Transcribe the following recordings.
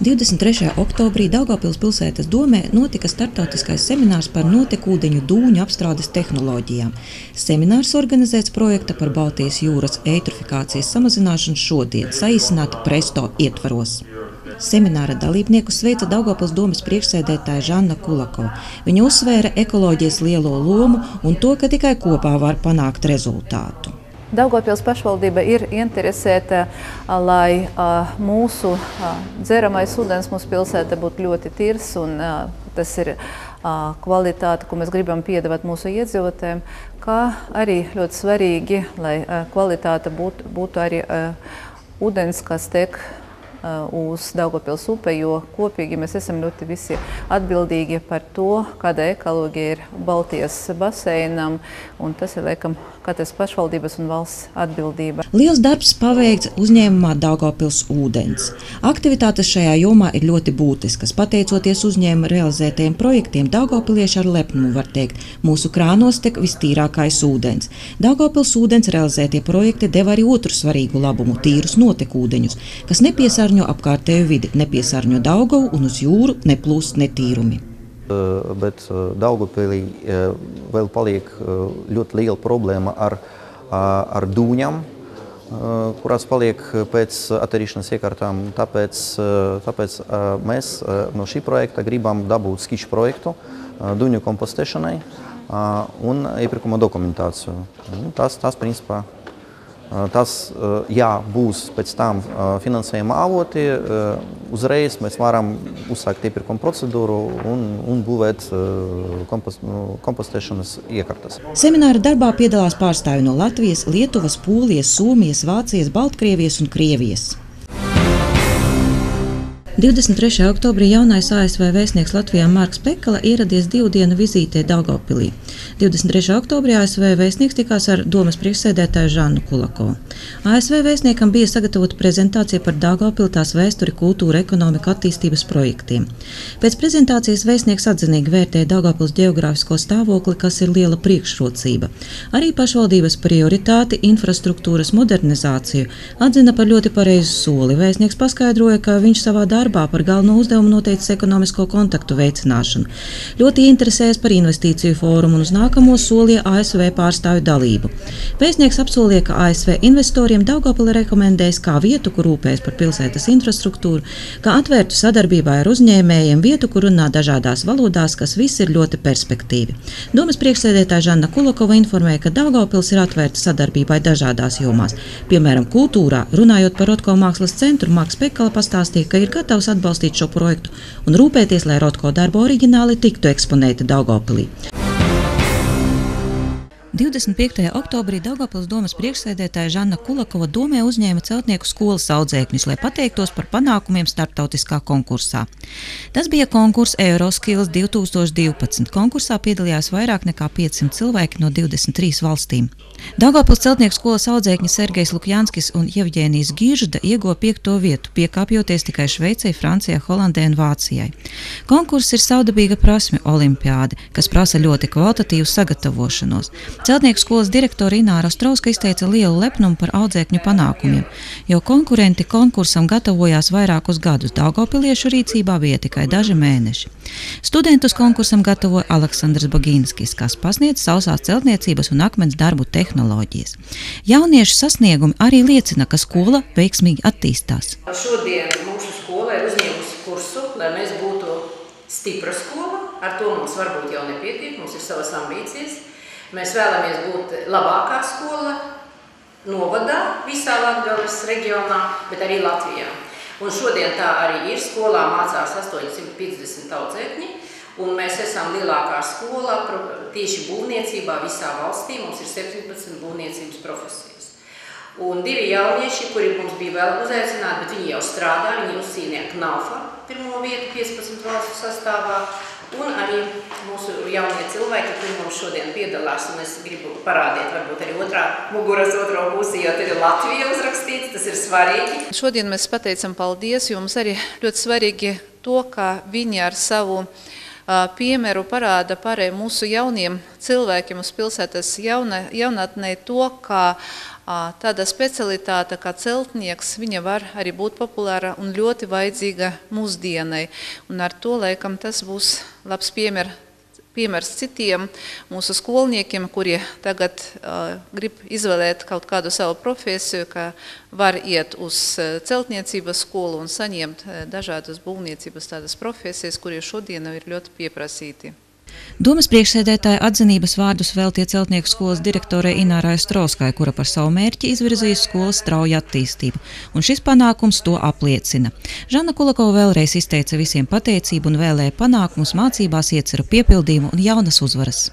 23. oktobrī Daugavpils pilsētas domē notika starptautiskais seminārs par notekūdeņu dūņu apstrādes tehnoloģijām. Seminārs organizēts projekta par Baltijas jūras eitrofikācijas samazināšanu šodien, saīsināta Presto ietvaros. Semināra dalībniekus sveica Daugavpils domes priekšsēdētāja Žanna Kulakova. Viņa uzsvēra ekoloģijas lielo lomu un to, ka tikai kopā var panākt rezultātu. Daugavpils pašvaldība ir interesēta, lai mūsu dzeramais ūdens mūsu pilsētā būtu ļoti tīrs, un tas ir kvalitāte, ko mēs gribam piedāvāt mūsu iedzīvotājiem, kā arī ļoti svarīgi, lai kvalitāte būtu arī ūdens, kas tek uz Daugavpils upe, jo kopīgi mēs esam ļoti visi atbildīgi par to, kāda ekoloģija ir Baltijas baseinam, un tas ir, laikam, katras pašvaldības un valsts atbildība. Liels darbs paveikts uzņēmumā Daugavpils ūdens. Aktivitātes šajā jomā ir ļoti būtiskas. Pateicoties uzņēmuma realizētajiem projektiem, daugavpilieši ar lepnumu var teikt, mūsu krānos tek vistīrākais ūdens. Daugavpils ūdens realizētie projekti deva arī otru svarīgu labumu – tīrus notekūdeņus, kas nepiesārņo apkārtēju vidi, nepiesārņo Daugavu un uz jūru neplūst netīrumi. Bet Daugavpilī vēl paliek ļoti liela problēma ar dūņām, kurās paliek pēc attīrīšanas iekārtām. Tāpēc mēs no šī projekta gribam dabūt skiču projektu dūņu kompostēšanai un iepirkuma dokumentāciju. Tas principā, būs pēc tam finansējuma avoti, uzreiz mēs varam uzsākt iepirkuma procedūru un būvēt kompostēšanas iekārtas. Semināra darbā piedalās pārstāvji no Latvijas, Lietuvas, Polijas, Somijas, Vācijas, Baltkrievijas un Krievijas. 23. oktobrī jaunais ASV vēstnieks Latvijā Marks Pekala ieradies 2 dienu vizītē Daugavpilī. 23. oktobrī ASV vēstnieks tikās ar domes priekšsēdētāju Žannu Kulakovu. ASV vēstniekam bija sagatavota prezentācija par Daugavpili, tās vēsturi, kultūru, ekonomiku, attīstības projektiem. Pēc prezentācijas vēstnieks atzinīgi vērtēja Daugavpils ģeogrāfisko stāvokli, kas ir liela priekšrocība. Arī pašvaldības prioritāti, infrastruktūras modernizāciju atzina par ļoti pareizu soli. Vēstnieks paskaidroja, ka viņš savā darbā par galveno uzdevumu noteicis ekonomisko kontaktu veicināšanu. Ļoti interesējas par investīciju fórumu un uz nākamo solīja ASV pārstāvju dalību. Vēstnieks apsolīja, ka ASV investoriem Daugavpili rekomendēs kā vietu, kur rūpējas par pilsētas infrastruktūru, kā atvērtu sadarbībā ar uzņēmējiem, vietu, kur runā dažādās valodās, kas viss ir ļoti perspektīvi. Domes priekšsēdētāja Žanna Kulakova informēja, ka Daugavpils ir atvērta sadarbībai dažādās jomās. Piemēram, kultūrā, runājot par Rotko mākslas centru, Marks Pekala pastāstīja, ka ir gatavs atbalstīt šo projektu un rūpēties, lai Rotko darbu oriģināli tiktu eksponēti Daugavpilī. 25. oktobrī Daugavpils domes priekšsēdētāja Žanna Kulakova domē uzņēma celtnieku skolas audzēkņus, lai pateiktos par panākumiem starptautiskā konkursā. Tas bija konkurss Euroskills 2012. Konkursā piedalījās vairāk nekā 500 cilvēki no 23 valstīm. Daugavpils celtnieku skolas audzēkņi Sergejs Lukjanskis un Jevģēnijs Gīžda ieguva 5. vietu, piekāpjoties tikai Šveicei, Francijai, Holandē un Vācijai. Konkurss ir savdabīga prasme olimpiāde, kas prasa ļoti kvalitatīvu sagatavošanos. Celtnieku skolas direktore Ināra Ostrovska izteica lielu lepnumu par audzēkņu panākumiem, jo konkurenti konkursam gatavojās vairākus gadus. Daugavpiliešu rīcībā bija tikai daži mēneši. Studentus konkursam gatavoja Aleksandrs Bagīnskis, kas pasniedz sausās celtniecības un akmens darbu tehnoloģijas. Jauniešu sasniegumi arī liecina, ka skola veiksmīgi attīstās. Šodien mūsu skola ir uzņēmusi kursu, lai mēs būtu stipra skola. Ar to mums varbūt jau nepietiek, mums ir savas ambīcijas. Mēs vēlamies būt labākā skola novadā, visā Latgales reģionā, bet arī Latvijā. Un šodien tā arī ir. Skolā mācās 850 audzēkņi, un mēs esam lielākā skola tieši būvniecībā visā valstī. Mums ir 17 būvniecības profesijas. Un 2 jaunieši, kuri mums bija vēl uzaicināti, bet viņi jau strādā, viņi uzcīnīja KNAUFA 1. vietu 15 valstu sastāvā. Un arī mūsu jaunie cilvēki, kuri mums šodien piedalās, un es gribu parādīt varbūt arī muguras otro pusi, jo tur ir Latvija uzrakstīts, tas ir svarīgi. Šodien mēs pateicam paldies, jo mums arī ļoti svarīgi to, ka viņi ar savu piemēru parāda par mūsu jauniem cilvēkiem uz pilsētas jaunatnē to, ka tāda specialitāte kā celtnieks, viņa var arī būt populāra un ļoti vajadzīga mūsdienai. Un ar to, laikam, tas būs labs piemērs citiem mūsu skolniekiem, kuri tagad grib izvēlēt kaut kādu savu profesiju, ka var iet uz celtniecības skolu un saņemt dažādas būvniecības tādas profesijas, kuri šodien ir ļoti pieprasīti. Domas priekšsēdētāja atzinības vārdus veltīja celtnieku skolas direktorei Inārai Strauskai, kura par savu mērķi izvirzīja skolas strauju attīstību, un šis panākums to apliecina. Žana Kulakova vēlreiz izteica visiem pateicību un vēlēja panākumus mācībās, ieceru piepildījumu un jaunas uzvaras.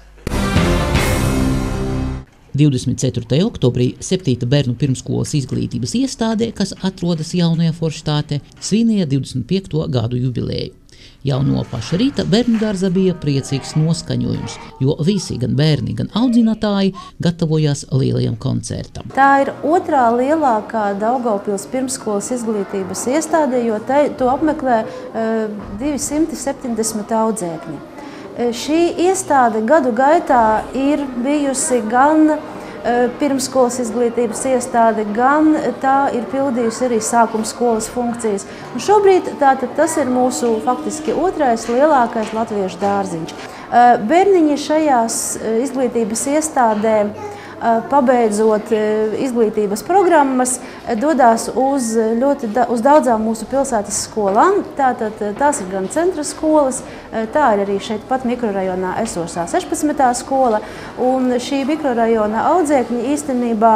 24. oktobrī 7. bērnu pirmskolas izglītības iestādē, kas atrodas Jaunajā Forštātē, svinēja 25. gadu jubilēju. Jau no paša rīta bērnu dārzā bija priecīgs noskaņojums, jo visi, gan bērni, gan audzinātāji, gatavojās lielajam koncertam. Tā ir otrā lielākā Daugavpils pirmskolas izglītības iestāde, jo to apmeklē 270 audzēkņi. Šī iestāde gadu gaitā ir bijusi gan pirmskolas izglītības iestāde, gan tā ir pildījusi arī sākuma skolas funkcijas. Un šobrīd tas ir mūsu faktiski otrais lielākais latviešu dārziņš. Bērniņi šajās izglītības iestādē, pabeidzot izglītības programmas, dodās uz daudzām mūsu pilsētas skolām. Tās ir gan centra skolas, tā ir arī šeit pat mikrorajonā esošā 16. skola. Un šī mikrorajona audzēkņi īstenībā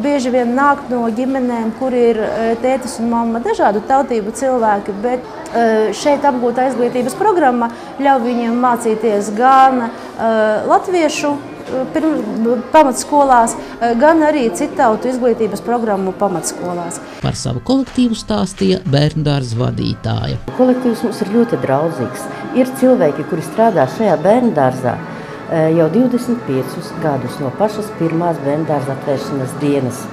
bieži vien nāk no ģimenēm, kur ir tētis un mamma dažādu tautību cilvēki, bet šeit apgūtā izglītības programma ļauj viņiem mācīties gan latviešu pamatskolās, gan arī citautu izglītības programmu pamatskolās. Par savu kolektīvu stāstīja bērnu dārza vadītāja. Kolektīvs mums ir ļoti draudzīgs. Ir cilvēki, kuri strādā šajā bērnu dārzā jau 25 gadus no pašas pirmās bērnu dārza atvēršanas dienas.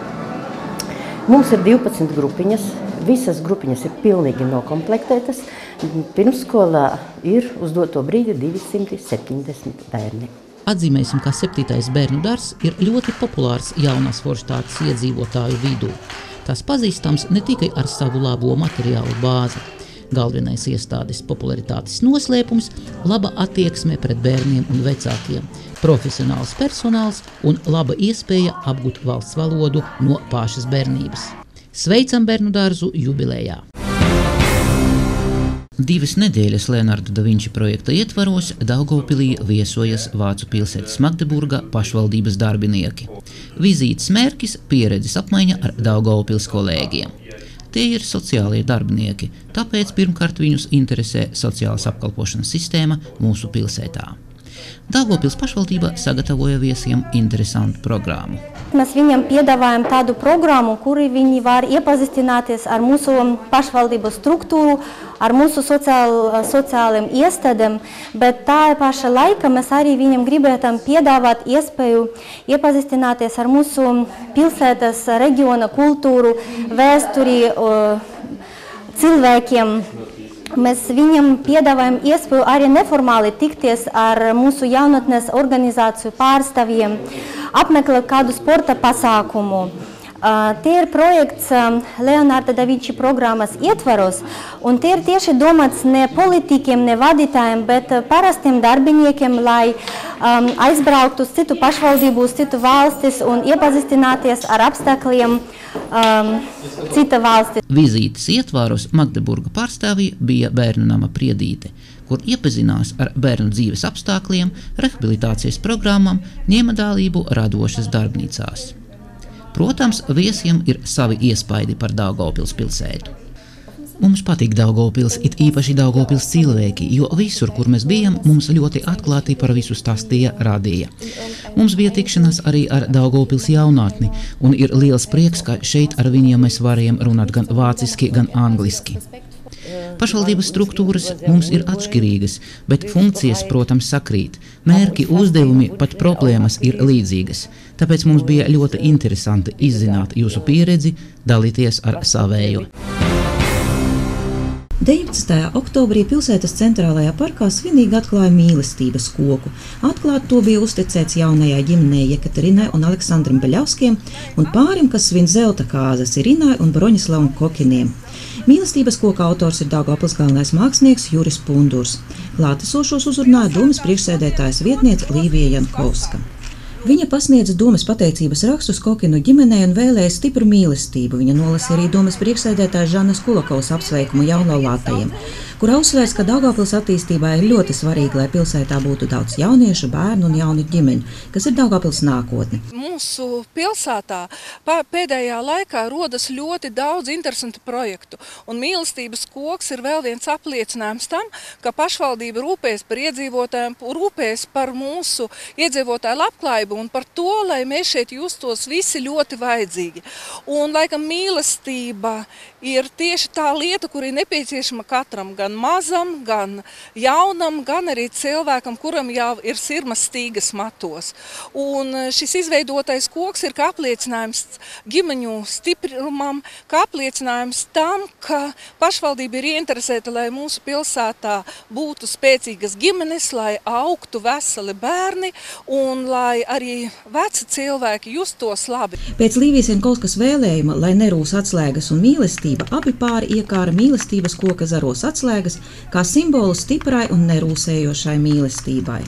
Mums ir 12 grupiņas, visas grupiņas ir pilnīgi nokomplektētas. Pirmskolā ir uz doto brīdi 270 bērni. Atzīmēsim, ka 7. bērnu dārzs ir ļoti populārs Jaunās Forštātes iedzīvotāju vidū. Tas pazīstams ne tikai ar savu labo materiālu bāzi. Galvenais iestādes popularitātes noslēpums – laba attieksme pret bērniem un vecākiem, profesionāls personāls un laba iespēja apgūt valsts valodu no pašas bērnības. Sveicam bērnu dārzu jubilejā! 2 nedēļas Leonardo da Vinci projekta ietvaros Daugavpilī viesojas Vācu pilsētas Magdeburga pašvaldības darbinieki. Vizītes mērķis – pieredzes apmaiņa ar Daugavpils kolēģiem. Tie ir sociālie darbinieki, tāpēc pirmkārt viņus interesē sociālas apkalpošanas sistēma mūsu pilsētā. Daugavpils pašvaldība sagatavoja viesiem interesantu programmu. Mēs viņam piedāvājam tādu programmu, kuri viņi var iepazīstināties ar mūsu pašvaldības struktūru, ar mūsu sociāliem iestādēm, bet tā paša laika mēs arī viņam gribētam piedāvāt iespēju iepazīstināties ar mūsu pilsētas reģiona kultūru, vēsturi, cilvēkiem. Mēs viņam piedāvājam iespēju arī neformāli tikties ar mūsu jaunatnes organizāciju pārstāvjiem, apmeklēt kādu sporta pasākumu. Tie ir projekts Leonardo da Vinci programmas ietvaros, un tie ir tieši domāts ne politikiem, ne vadītājiem, bet parastiem darbiniekiem, lai aizbrauktu uz citu pašvaldību, uz citu valstis un iepazīstināties ar apstākļiem cita valsti. Vizītes ietvaros Magdeburga pārstāvja bija bērnu nama Priedīte, kur iepazinās ar bērnu dzīves apstākļiem, rehabilitācijas programmām, ņēma dalību radošas darbnīcās. Protams, viesiem ir savi iespaidi par Daugavpils pilsētu. Mums patīk Daugavpils, it īpaši Daugavpils cilvēki, jo visur, kur mēs bijām, mums ļoti atklāti par visu stāstīja, radīja. Mums bija tikšanās arī ar Daugavpils jaunatni, un ir liels prieks, ka šeit ar viņiem mēs varējām runāt gan vāciski, gan angliski. Pašvaldības struktūras mums ir atšķirīgas, bet funkcijas, protams, sakrīt. Mērķi, uzdevumi, pat problēmas ir līdzīgas. Tāpēc mums bija ļoti interesanti izzināt jūsu pieredzi, dalīties ar savējo. 19. oktobrī pilsētas centrālajā parkā svinīgi atklāja mīlestības koku. Atklāt to bija uzticēts jaunajai ģimenei Jekaterinai un Aleksandram Beļavskiem un pārim, kas svin zelta kāzas Irinai un Broņislavam Kokiniem. Mīlestības koka autors ir Daugavpils galvenais mākslinieks Juris Pundurs. Klātesošos uzrunāja domas priekšsēdētājas vietniece Līvija Jankovska. Viņa pasniedza domas pateicības rakstus Kokinu ģimenei un vēlēja stipru mīlestību. Viņa nolasīja arī domas priekšsēdētājas Žanas Kulakovas apsveikumu jaunlaulātajiem, kurā uzsvērs, ka Daugavpils attīstībā ir ļoti svarīgi, lai pilsētā būtu daudz jauniešu, bērnu un jaunu ģimeņu, kas ir Daugavpils nākotne. Mūsu pilsētā pēdējā laikā rodas ļoti daudz interesantu projektu, un mīlestības koks ir vēl viens apliecinājums tam, ka pašvaldība rūpēs par iedzīvotājiem, rūpēs par mūsu iedzīvotāju labklājību un par to, lai mēs šeit justos visi ļoti vajadzīgi. Un, laikam, mīlestība ir tieši tā lieta, kur ir nepieciešama katram, gan mazam, gan jaunam, gan arī cilvēkam, kuram jau ir sirmas stīgas matos. Un šis izveidotais koks ir kā apliecinājums ģimeņu stiprumam, kā apliecinājums tam, ka pašvaldība ir ieinteresēta, lai mūsu pilsētā būtu spēcīgas ģimenes, lai augtu veseli bērni un lai arī veci cilvēki justos labi. Pēc Līvijas Jankovskas vēlējuma, lai nerūs atslēgas un mīlestība, abi pāri iekāra mīlestības koka zaros atslēgas kā simbolu stiprai un nerūsējošai mīlestībai.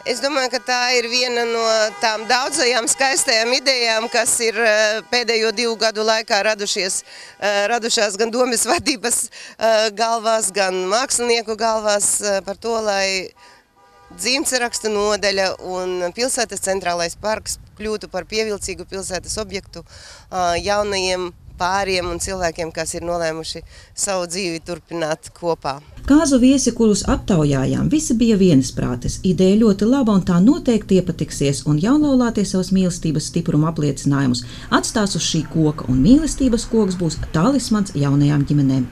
Es domāju, ka tā ir viena no tām daudzajām skaistajām idejām, kas ir pēdējo 2 gadu laikā radušās gan domas vadības galvās, gan mākslinieku galvās par to, lai dzīvnieku nodaļa un pilsētas centrālais parks kļūtu par pievilcīgu pilsētas objektu jaunajiem pāriem un cilvēkiem, kas ir nolēmuši savu dzīvi turpināt kopā. Kāzu viesi, kurus aptaujājām, visi bija vienisprātis. Ideja ļoti laba un tā noteikti iepatiksies, un jaunlaulātie savas mīlestības stiprumu apliecinājumus atstās uz šī koka, un mīlestības koks būs talismans jaunajām ģimenēm.